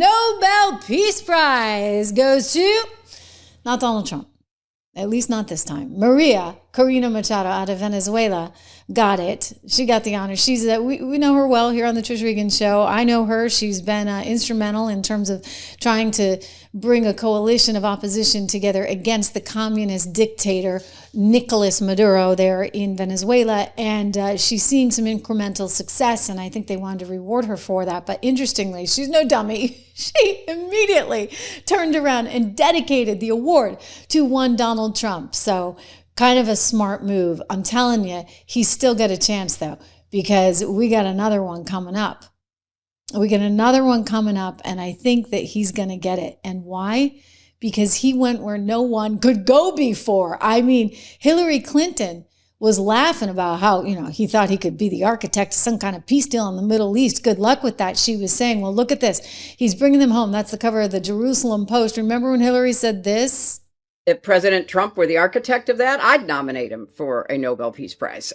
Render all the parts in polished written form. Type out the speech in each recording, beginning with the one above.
Nobel Peace Prize goes to not Donald Trump. At least not this time. Maria Corina Machado out of Venezuela got it. She got the honor. We know her well here on the Trish Regan Show. I know her. She's been instrumental in terms of trying to bring a coalition of opposition together against the communist dictator Nicolas Maduro there in Venezuela. And she's seeing some incremental success, and I think they wanted to reward her for that. But interestingly, she's no dummy. She immediately turned around and dedicated the award to one Donald Trump. So kind of a smart move. I'm telling you, he's still got a chance, though, because we got another one coming up. We got another one coming up, and I think that he's going to get it. And why? Because he went where no one could go before. I mean, Hillary Clinton was laughing about how, he thought he could be the architect of some kind of peace deal in the Middle East. Good luck with that. She was saying, well, look at this. He's bringing them home. That's the cover of the Jerusalem Post. Remember when Hillary said this? If President Trump were the architect of that, I'd nominate him for a Nobel Peace Prize.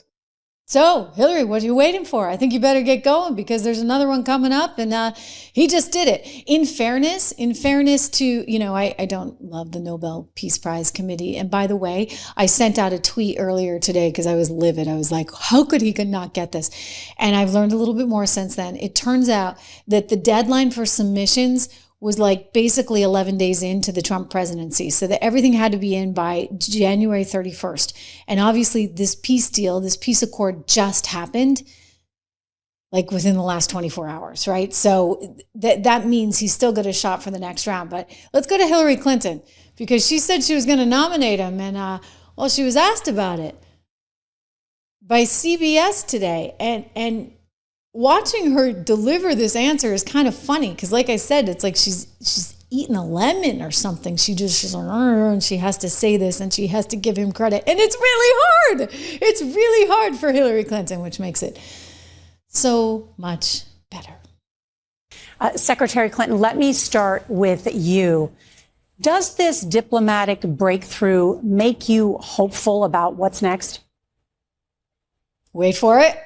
So, Hillary, what are you waiting for? I think you better get going because there's another one coming up, and he just did it. In fairness to, I don't love the Nobel Peace Prize Committee. And by the way, I sent out a tweet earlier today because I was livid. I was like, how could he not get this? And I've learned a little bit more since then. It turns out that the deadline for submissions was like basically 11 days into the Trump presidency, so that everything had to be in by January 31st. And obviously this peace deal, this peace accord just happened like within the last 24 hours, right? So that means he's still got a shot for the next round. But let's go to Hillary Clinton, because she said she was going to nominate him. And she was asked about it by CBS today. And watching her deliver this answer is kind of funny because, like I said, it's like she's eating a lemon or something. She's like, and she has to say this and she has to give him credit. And it's really hard. It's really hard for Hillary Clinton, which makes it so much better. Secretary Clinton, let me start with you. Does this diplomatic breakthrough make you hopeful about what's next? Wait for it.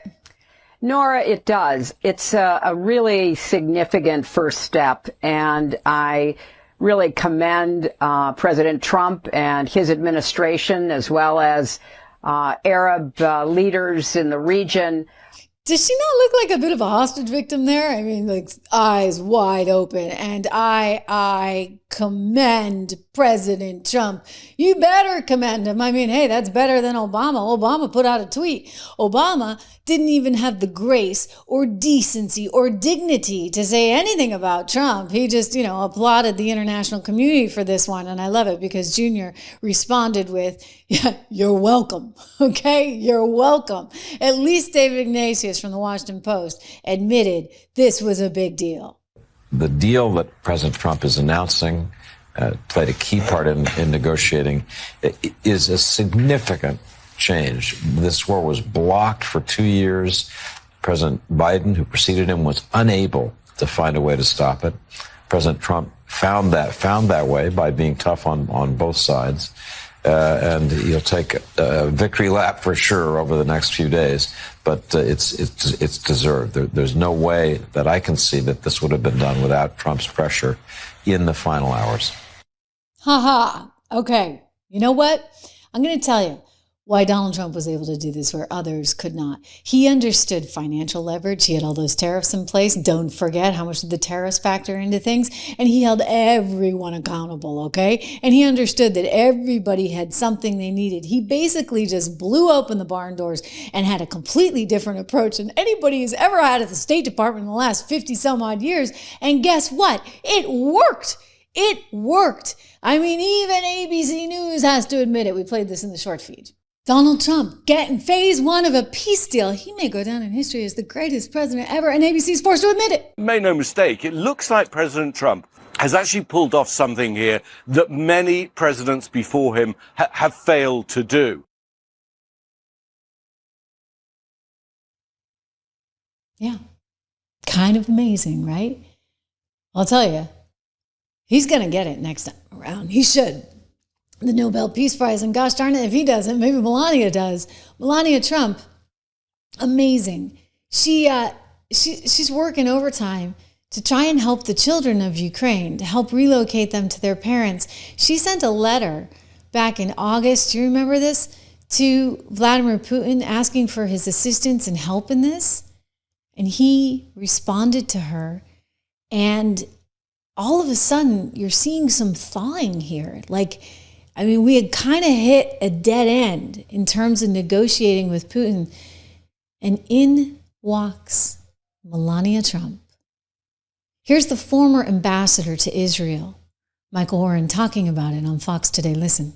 Nora, it does. It's a really significant first step, and I really commend President Trump and his administration, as well as Arab leaders in the region. Does she not look like a bit of a hostage victim there? I mean, like eyes wide open. And I commend President Trump. You better commend him. I mean, hey, that's better than Obama. Obama put out a tweet. Obama didn't even have the grace or decency or dignity to say anything about Trump. He just, applauded the international community for this one. And I love it because Junior responded with, yeah, you're welcome. Okay, you're welcome. At least David Ignatius from the Washington Post admitted this was a big deal. The deal that President Trump is announcing played a key part in negotiating. It is a significant change. This war was blocked for 2 years. President Biden, who preceded him, was unable to find a way to stop it. President Trump found that way by being tough on both sides. And he'll take a victory lap for sure over the next few days, but it's deserved. There's no way that I can see that this would have been done without Trump's pressure in the final hours. Okay. You know what? I'm going to tell you why Donald Trump was able to do this where others could not. He understood financial leverage. He had all those tariffs in place. Don't forget how much did the tariffs factor into things. And he held everyone accountable, okay? And he understood that everybody had something they needed. He basically just blew open the barn doors and had a completely different approach than anybody has ever had at the State Department in the last 50 some odd years. And guess what? It worked. It worked. I mean, even ABC News has to admit it. We played this in the short feed. Donald Trump getting phase one of a peace deal. He may go down in history as the greatest president ever, and ABC's forced to admit it. Make no mistake, it looks like President Trump has actually pulled off something here that many presidents before him have failed to do. Yeah. Kind of amazing, right? I'll tell you, he's going to get it next time around. He should. The Nobel Peace Prize, and gosh darn it, if he doesn't, maybe Melania does. Melania Trump, amazing. She's working overtime to try and help the children of Ukraine, to help relocate them to their parents. She sent a letter back in August, do you remember this, to Vladimir Putin asking for his assistance and help in this. And he responded to her. And all of a sudden, you're seeing some thawing here. We had kind of hit a dead end in terms of negotiating with Putin. And in walks Melania Trump. Here's the former ambassador to Israel, Michael Oren, talking about it on Fox Today. Listen.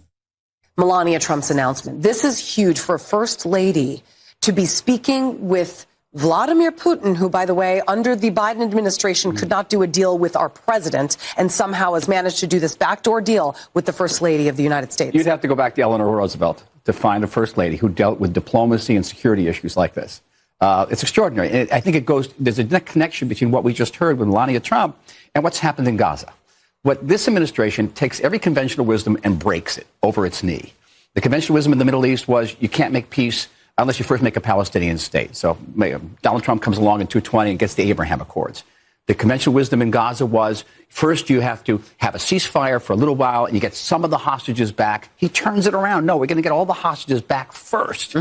Melania Trump's announcement. This is huge for a first lady to be speaking with Vladimir Putin, who, by the way, under the Biden administration could not do a deal with our president and somehow has managed to do this backdoor deal with the first lady of the United States. You'd have to go back to Eleanor Roosevelt to find a first lady who dealt with diplomacy and security issues like this. It's extraordinary. And I think there's a connection between what we just heard with Melania Trump and what's happened in Gaza. What this administration takes every conventional wisdom and breaks it over its knee. The conventional wisdom in the Middle East was you can't make peace unless you first make a Palestinian state. So Donald Trump comes along in 2020 and gets the Abraham Accords. The conventional wisdom in Gaza was first you have to have a ceasefire for a little while and you get some of the hostages back. He turns it around. No, we're going to get all the hostages back first,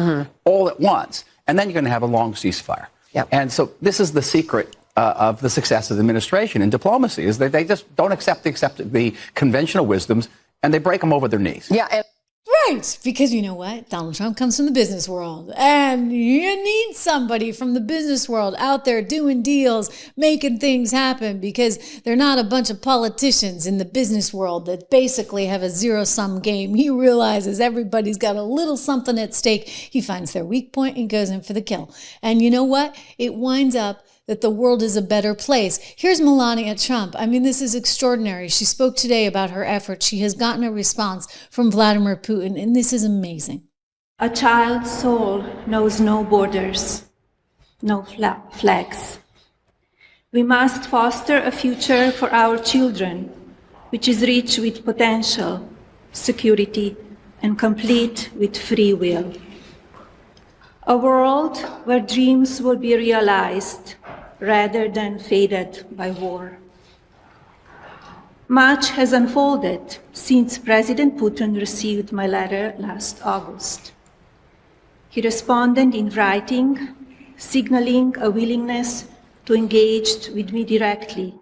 all at once. And then you're going to have a long ceasefire. Yep. And so this is the secret of the success of the administration in diplomacy, is that they just don't accept the conventional wisdoms and they break them over their knees. Yeah. Right, because you know what? Donald Trump comes from the business world, and you need somebody from the business world out there doing deals, making things happen, because they're not a bunch of politicians in the business world that basically have a zero-sum game. He realizes everybody's got a little something at stake. He finds their weak point and goes in for the kill. And you know what? It winds up that the world is a better place. Here's Melania Trump. I mean, this is extraordinary. She spoke today about her efforts. She has gotten a response from Vladimir Putin, and this is amazing. A child's soul knows no borders, no flags. We must foster a future for our children, which is rich with potential, security, and complete with free will. A world where dreams will be realized rather than faded by war. Much has unfolded since President Putin received my letter last August. He responded in writing, signaling a willingness to engage with me directly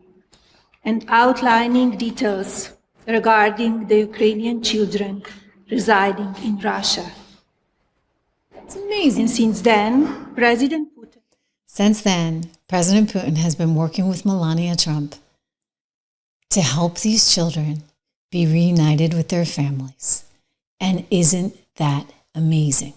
and outlining details regarding the Ukrainian children residing in Russia. It's amazing. And since then, President Putin has been working with Melania Trump to help these children be reunited with their families. And isn't that amazing?